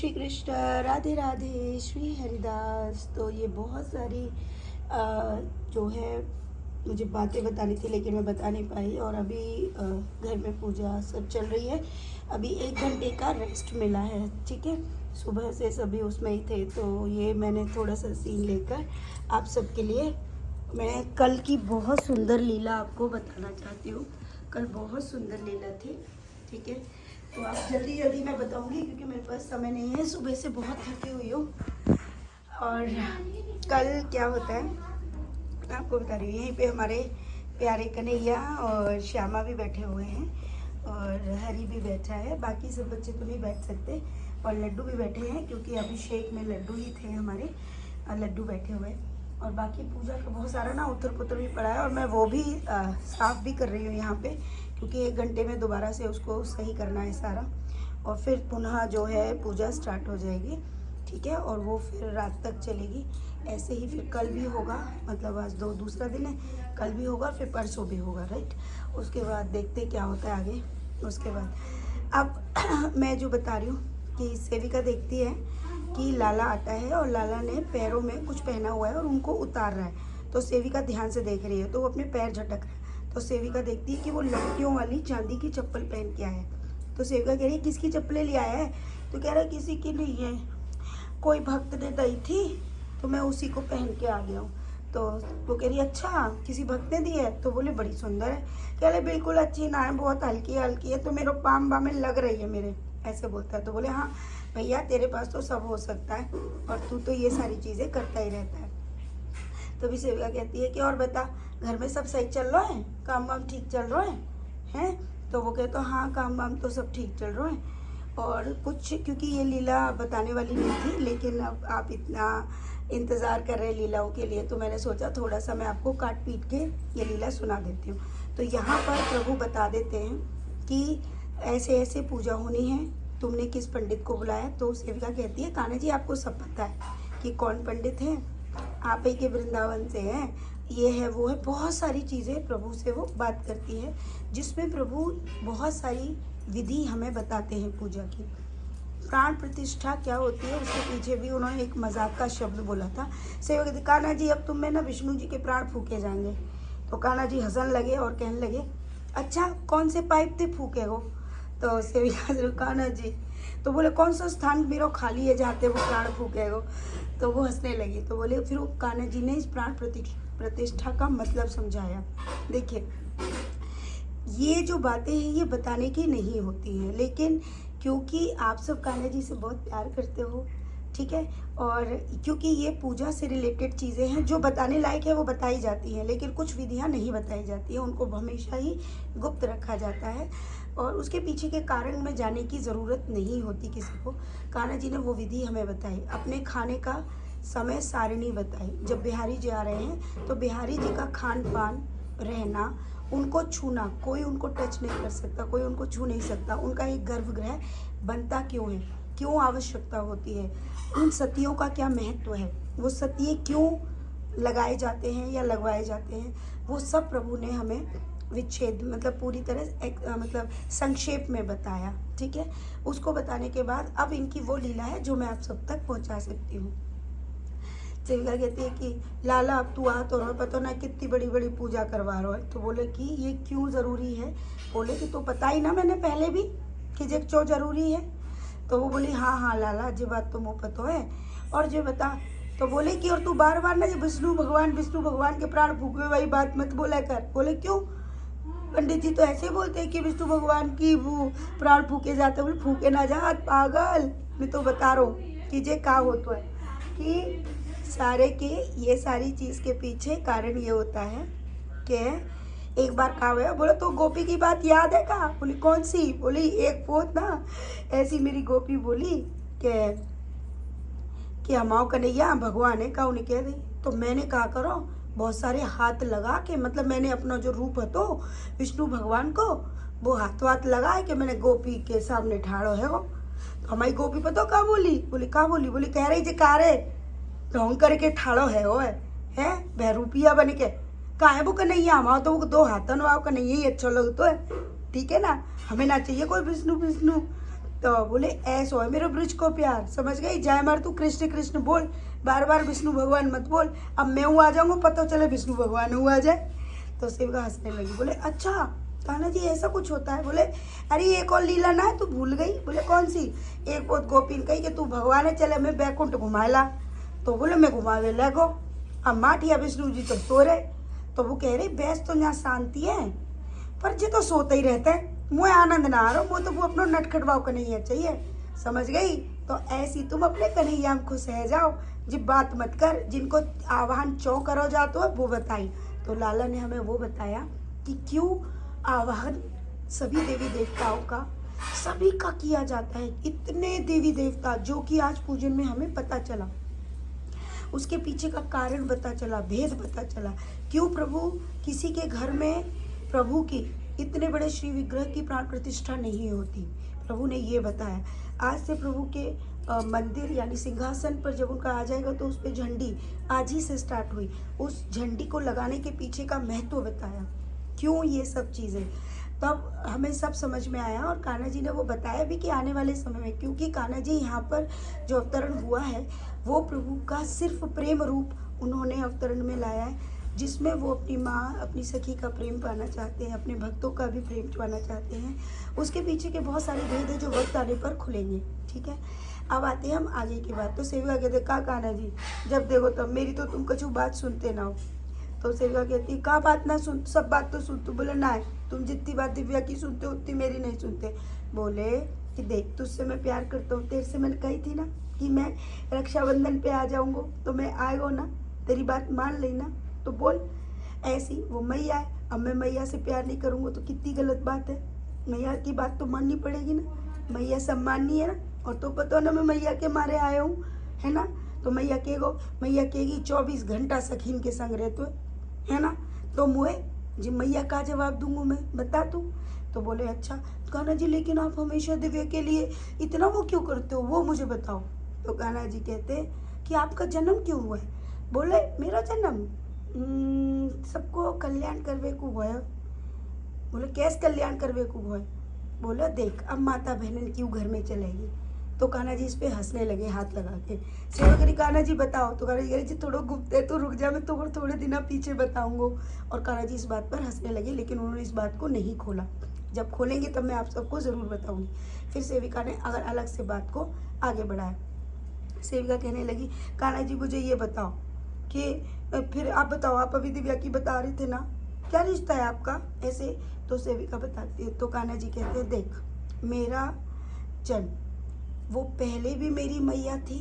श्री कृष्ण, राधे राधे, श्री हरिदास। तो ये बहुत सारी जो है मुझे बातें बतानी थी, लेकिन मैं बता नहीं पाई। और अभी घर में पूजा सब चल रही है। अभी 1 घंटे का रेस्ट मिला है, ठीक है। सुबह से सभी उसमें ही थे, तो ये मैंने थोड़ा सा सीन लेकर आप सबके लिए मैं कल की बहुत सुंदर लीला आपको बताना चाहती हूँ। कल बहुत सुंदर लीला थी, ठीक है। तो आप जल्दी जल्दी मैं बताऊंगी क्योंकि मेरे पास समय नहीं है, सुबह से बहुत थकी हुई हूँ। और कल क्या होता है मैं आपको बता रही हूँ। यहीं पे हमारे प्यारे कन्हैया और श्यामा भी बैठे हुए हैं और हरी भी बैठा है। बाकी सब बच्चे तो नहीं बैठ सकते, और लड्डू भी बैठे हैं क्योंकि अभिषेक में लड्डू ही थे हमारे, लड्डू बैठे हुए। और बाकी पूजा का बहुत सारा ना उतर पुतर भी पड़ा है, और मैं वो भी साफ़ भी कर रही हूँ यहाँ पे, क्योंकि 1 घंटे में दोबारा से उसको सही करना है सारा। और फिर पुनः जो है पूजा स्टार्ट हो जाएगी, ठीक है। और वो फिर रात तक चलेगी ऐसे ही। फिर कल भी होगा, मतलब आज दूसरा दिन है, कल भी होगा, फिर परसों भी होगा, राइट। उसके बाद देखते क्या होता है आगे। उसके बाद अब मैं जो बता रही हूँ कि सेविका देखती है कि लाला आता है और लाला ने पैरों में कुछ पहना हुआ है और उनको उतार रहा है। तो सेविका ध्यान से देख रही है, तो वो अपने पैर झटक रहा है। तो सेविका देखती है कि वो लड़कियों वाली चांदी की चप्पल पहन के आया है। तो सेविका कह रही है किसकी चप्पलें ले आया है? तो कह रहा है किसी की नहीं है, कोई भक्त ने दी थी तो मैं उसी को पहन के आ गया हूँ। तो वो कह रही अच्छा, किसी भक्त ने दी है? तो बोले बड़ी सुंदर है। कह रहे बिल्कुल अच्छी ना है, बहुत हल्की हल्की है, तो मेरे पाम में लग रही है मेरे, ऐसे बोलता है। तो बोले हाँ भैया, तेरे पास तो सब हो सकता है और तू तो ये सारी चीज़ें करता ही रहता है। तो भी सेविका कहती है कि और बता, घर में सब सही चल रहा है, काम वाम ठीक चल रहा है हैं? तो वो कहते हाँ काम वाम तो सब ठीक चल रहा है। और कुछ, क्योंकि ये लीला बताने वाली नहीं थी, लेकिन अब आप इतना इंतज़ार कर रहे हैं लीलाओं के लिए, तो मैंने सोचा थोड़ा सा मैं आपको काट पीट के ये लीला सुना देती हूँ। तो यहाँ पर प्रभु बता देते हैं कि ऐसे ऐसे पूजा होनी है, तुमने किस पंडित को बुलाया? तो सेविका कहती है कान्हा जी आपको सब पता है कि कौन पंडित है, आप ही के वृंदावन से हैं, ये है वो है, बहुत सारी चीज़ें प्रभु से वो बात करती है, जिसमें प्रभु बहुत सारी विधि हमें बताते हैं पूजा की। प्राण प्रतिष्ठा क्या होती है उसके पीछे भी उन्होंने एक मजाक का शब्द बोला था। सेवक कहते कान्हा जी अब तुम में ना विष्णु जी के प्राण फूके जाएंगे। तो कान्हा जी हंसन लगे और कहने लगे अच्छा कौन से पाइप थे फूके हो? तो सेविका कान्हा जी, तो बोले कौन सा स्थान मेरा खाली है जाते वो प्राण फूके हो? तो वो हंसने लगी। तो बोले फिर वो कान्हा जी ने इस प्राण प्रतिष्ठा का मतलब समझाया। देखिए ये जो बातें हैं ये बताने की नहीं होती हैं, लेकिन क्योंकि आप सब कान्हा जी से बहुत प्यार करते हो, ठीक है, और क्योंकि ये पूजा से रिलेटेड चीज़ें हैं जो बताने लायक है वो बताई जाती हैं, लेकिन कुछ विधियां नहीं बताई जाती हैं, उनको हमेशा ही गुप्त रखा जाता है और उसके पीछे के कारण में जाने की ज़रूरत नहीं होती किसी को। कान्हा जी ने वो विधि हमें बताई, अपने खाने का समय सारिणी बताई। जब बिहारी जी आ रहे हैं तो बिहारी जी का खान पान, रहना, उनको छूना, कोई उनको टच नहीं कर सकता, कोई उनको छू नहीं सकता, उनका एक गर्भगृह बनता क्यों है, क्यों आवश्यकता होती है, उन सतियों का क्या महत्व है, वो सतिये क्यों लगाए जाते हैं या लगवाए जाते हैं, वो सब प्रभु ने हमें विच्छेद मतलब पूरी तरह मतलब संक्षेप में बताया, ठीक है। उसको बताने के बाद अब इनकी वो लीला है जो मैं आप सब तक पहुंचा सकती हूँ। सेविका कहती है कि लाला अब तू आ तो रहो, पता ना कितनी बड़ी बड़ी पूजा करवा रहा है। तो बोले कि ये क्यों ज़रूरी है? बोले कि तो पता ही ना मैंने पहले भी कि जे क्यों ज़रूरी है। तो वो बोली हाँ लाला जी बात तो मुँह पतो है, और जो बता। तो बोले कि और तू बार बार ना जो विष्णु भगवान के प्राण फूके वही बात मत बोला कर। बोले क्यों? पंडित जी तो ऐसे बोलते हैं कि विष्णु भगवान की वो प्राण फूके जाते। बोले फूके ना जा पागल, मैं तो बता रहा हूँ कि जे का हो तो है कि सारे के ये सारी चीज़ के पीछे कारण ये होता है कि एक बार कहा हुआ, बोले तो गोपी की बात याद है का? बोली कौन सी? बोली एक पोत ना ऐसी मेरी गोपी बोली कि हमाओ कन्हैया भगवान है का उन्हें कह रही। तो मैंने कहा करो बहुत सारे हाथ लगा के, मतलब मैंने अपना जो रूप है तो विष्णु भगवान को वो हाथ लगा के मैंने गोपी के सामने ठाड़ो है वो। तो हमारी गोपी पता का बोली? बोली का बोली? बोली कह रही जे कारे ढोंग करके ठाड़ो है वो है बहरूपिया बन के कहा है वो कन्हैया, हमारा तो वो 2 हाथन वाव कन्हैया ही अच्छा लगता है, ठीक है ना, हमें ना चाहिए कोई विष्णु। तो बोले ऐसो है मेरे ब्रज को प्यार, समझ गई, जाए मार तू कृष्ण कृष्ण बोल, बार बार विष्णु भगवान मत बोल, अब मैं हूँ आ जाऊँगा, पता चले विष्णु भगवान हुआ जाए। तो सेविका हंसने लगी, बोले अच्छा कान्हा जी ऐसा कुछ होता है। बोले अरे एक और लीला ना है तू भूल गई। बोले कौन सी। एक बहुत गोपीन कही कि तू भगवान है, चले मैं बैकुंठ घुमाएला। तो बोले मैं घुमावे लगो। अब माठिया विष्णु जी तो सो रहे, तो वो कह रहे बैस तो यहाँ शांति है पर जी तो सोते ही रहते हैं, मुझे आनंद ना आ रहा, वो तो वो अपना नटखटवाओ कन्हैया चाहिए, समझ गई। तो ऐसी तुम अपने कन्हैया में खुश रह जाओ, जिब बात मत कर, जिनको आवाहन चौ करो जातो है वो बताई। तो लाला ने हमें वो बताया कि क्यों आवाहन सभी देवी देवताओं का सभी का किया जाता है। इतने देवी देवता जो कि आज पूजन में हमें पता चला, उसके पीछे का कारण पता चला, भेद पता चला, क्यों प्रभु किसी के घर में प्रभु की इतने बड़े श्री विग्रह की प्राण प्रतिष्ठा नहीं होती। प्रभु ने ये बताया। आज से प्रभु के मंदिर यानी सिंहासन पर जब उनका आ जाएगा तो उस पर झंडी आज ही से स्टार्ट हुई, उस झंडी को लगाने के पीछे का महत्व बताया, क्यों ये सब चीज़ें। तब हमें सब समझ में आया और कान्हा जी ने वो बताया भी कि आने वाले समय में, क्योंकि कान्हा जी यहाँ पर जो अवतरण हुआ है वो प्रभु का सिर्फ प्रेम रूप उन्होंने अवतरण में लाया है, जिसमें वो अपनी माँ अपनी सखी का प्रेम पाना चाहते हैं, अपने भक्तों का भी प्रेम पाना चाहते हैं। उसके पीछे के बहुत सारे भेद है जो वक्त आने पर खुलेंगे, ठीक है। अब आते हैं हम आगे की बात। तो सेविका कहते का कान्हा जी जब देखो तब मेरी तो तुम कछु बात सुनते ना हो। तो सेविका कहती का बात ना सुन, सब बात तो सुन। तो बोले ना तुम जितनी बात दिव्या की सुनते हो उतनी मेरी नहीं सुनते। बोले कि देख तुझसे मैं प्यार करता हूँ, तेरे से मैंने कही थी ना कि मैं रक्षाबंधन पे आ जाऊँगा, तो मैं आएगा ना, तेरी बात मान ली ना, तो बोल। ऐसी वो मैया है, अब मैं मैया से प्यार नहीं करूँगा तो कितनी गलत बात है। मैया की बात तो माननी पड़ेगी ना, मैया सम्माननीय है ना, और तो पता ना मैं मैया के मारे आया हूँ, है ना। तो मैया कहेगी 24 घंटा सखीन के संग रहते है ना, तो मुझे जी मैया का जवाब दूंगा मैं, बता तू। तो बोले अच्छा कान्हा जी लेकिन आप हमेशा दिव्या के लिए इतना वो क्यों करते हो, वो मुझे बताओ। तो कान्हा जी कहते कि आपका जन्म क्यों हुआ है। बोले मेरा जन्म सबको कल्याण करवे को हुआ है। बोले कैसे कल्याण करवे को हुआ है। बोला देख अब माता बहन क्यों घर में चलेगी। तो कान्हा जी इस पे हंसने लगे हाथ लगा के। सेवक ने कान्हा जी बताओ। तो कान्हा जी थोड़ा गुप्त तो रुक जा, मैं तो थोड़े दिन पीछे बताऊंगा। और कान्हा जी इस बात पर हंसने लगे, लेकिन उन्होंने इस बात को नहीं खोला। जब खोलेंगे तब मैं आप सबको ज़रूर बताऊंगी। फिर सेविका ने अगर अलग से बात को आगे बढ़ाया। सेविका कहने लगी कान्हा जी मुझे ये बताओ कि फिर आप बताओ, आप अभी दिव्या की बता रहे थे ना, क्या रिश्ता है आपका ऐसे। तो सेविका बताती है। तो कान्हा जी कहते हैं देख मेरा जन्म वो पहले भी मेरी मैया थी,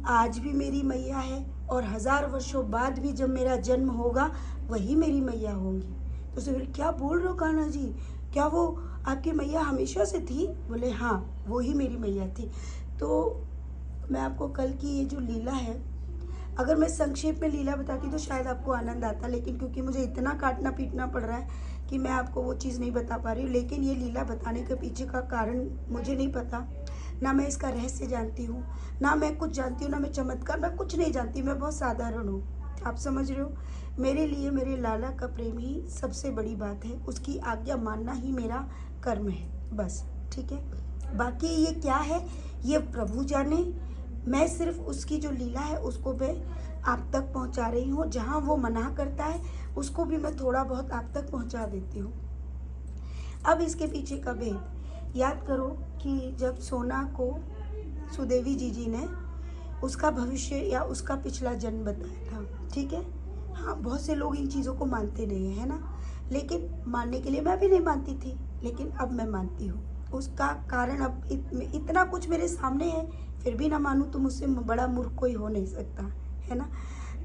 आज भी मेरी मैया है, और 1000 वर्षों बाद भी जब मेरा जन्म होगा वही मेरी मैया होंगी। तो सेविका क्या बोल रहे हो कान्हा जी, क्या वो आपकी मैया हमेशा से थी। बोले हाँ वो ही मेरी मैया थी। तो मैं आपको कल की ये जो लीला है, अगर मैं संक्षेप में लीला बताती तो शायद आपको आनंद आता, लेकिन क्योंकि मुझे इतना काटना पीटना पड़ रहा है कि मैं आपको वो चीज़ नहीं बता पा रही हूँ। लेकिन ये लीला बताने के पीछे का कारण मुझे नहीं पता, ना मैं इसका रहस्य जानती हूँ, ना मैं कुछ जानती हूँ, ना मैं चमत्कार, मैं कुछ नहीं जानती, मैं बहुत साधारण हूँ। आप समझ रहे हो, मेरे लिए मेरे लाला का प्रेम ही सबसे बड़ी बात है, उसकी आज्ञा मानना ही मेरा कर्म है, बस ठीक है। बाकी ये क्या है ये प्रभु जाने, मैं सिर्फ उसकी जो लीला है उसको मैं आप तक पहुंचा रही हूँ। जहाँ वो मना करता है उसको भी मैं थोड़ा बहुत आप तक पहुंचा देती हूँ। अब इसके पीछे का भेद याद करो कि जब सोना को सुदेवी जी ने उसका भविष्य या उसका पिछला जन्म बताया था, ठीक है। हाँ बहुत से लोग इन चीज़ों को मानते नहीं है ना, लेकिन मानने के लिए मैं भी नहीं मानती थी, लेकिन अब मैं मानती हूँ। उसका कारण अब इतना कुछ मेरे सामने है, फिर भी ना मानूँ तो मुझसे बड़ा मूर्ख कोई हो नहीं सकता, है ना।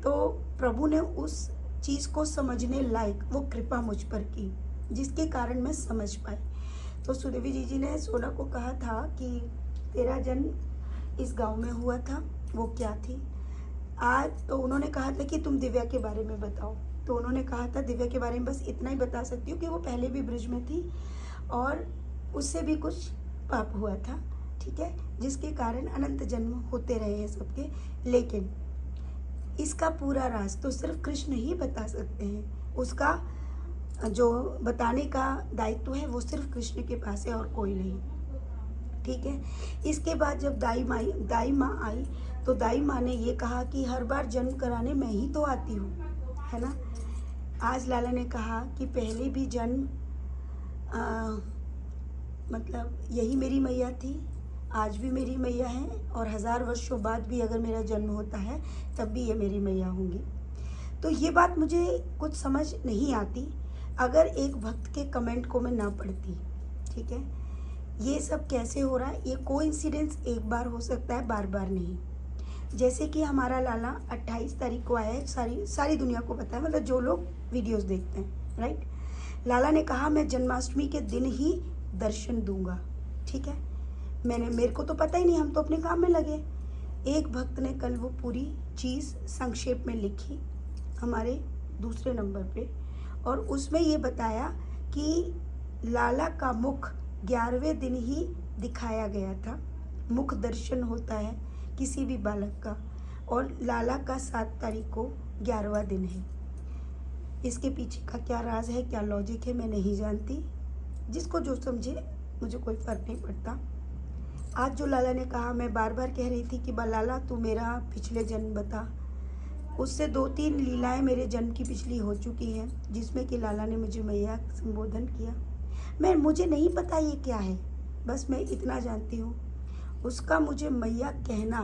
तो प्रभु ने उस चीज़ को समझने लायक वो कृपा मुझ पर की, जिसके कारण मैं समझ पाई। तो सुदेवी जी ने सोना को कहा था कि तेरा जन्म इस गांव में हुआ था, वो क्या थी आज। तो उन्होंने कहा था कि तुम दिव्या के बारे में बताओ। तो उन्होंने कहा था दिव्या के बारे में बस इतना ही बता सकती हूँ कि वो पहले भी ब्रज में थी और उससे भी कुछ पाप हुआ था, ठीक है, जिसके कारण अनंत जन्म होते रहे हैं सबके। लेकिन इसका पूरा राज तो सिर्फ कृष्ण ही बता सकते हैं, उसका जो बताने का दायित्व है वो सिर्फ कृष्ण के पास है और कोई नहीं। ठीक है। इसके बाद जब दाई माँ आई तो दाई माँ ने ये कहा कि हर बार जन्म कराने मैं ही तो आती हूँ, है ना। आज लाला ने कहा कि पहले भी जन्म मतलब यही मेरी मैया थी, आज भी मेरी मैया है, और 1000 वर्षों बाद भी अगर मेरा जन्म होता है तब भी ये मेरी मैया होंगी। तो ये बात मुझे कुछ समझ नहीं आती अगर एक भक्त के कमेंट को मैं ना पढ़ती, ठीक है। ये सब कैसे हो रहा है? ये कोइंसिडेंस एक बार हो सकता है, बार बार नहीं। जैसे कि हमारा लाला 28 तारीख को आया है, सारी दुनिया को पता है, मतलब जो लोग वीडियोस देखते हैं, राइट। लाला ने कहा मैं जन्माष्टमी के दिन ही दर्शन दूंगा, ठीक है। मेरे को तो पता ही नहीं, हम तो अपने काम में लगे। एक भक्त ने कल वो पूरी चीज़ संक्षेप में लिखी हमारे दूसरे नंबर पे, और उसमें ये बताया कि लाला का मुख 11वें दिन ही दिखाया गया था। मुख दर्शन होता है किसी भी बालक का, और लाला का 7 तारीख को 11वां दिन है। इसके पीछे का क्या राज है, क्या लॉजिक है, मैं नहीं जानती। जिसको जो समझे, मुझे कोई फ़र्क नहीं पड़ता। आज जो लाला ने कहा, मैं बार बार कह रही थी कि लाला तू मेरा पिछले जन्म बता। उससे 2-3 लीलाएं मेरे जन्म की पिछली हो चुकी हैं, जिसमें कि लाला ने मुझे मैया संबोधन किया। मुझे नहीं पता ये क्या है, बस मैं इतना जानती हूँ, उसका मुझे मैया कहना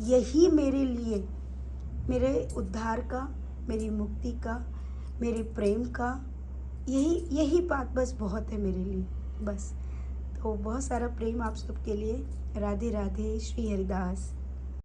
यही मेरे लिए, मेरे उद्धार का, मेरी मुक्ति का, मेरे प्रेम का, यही बात बस बहुत है मेरे लिए, बस। तो बहुत सारा प्रेम आप सबके लिए। राधे राधे। श्री हरिदास।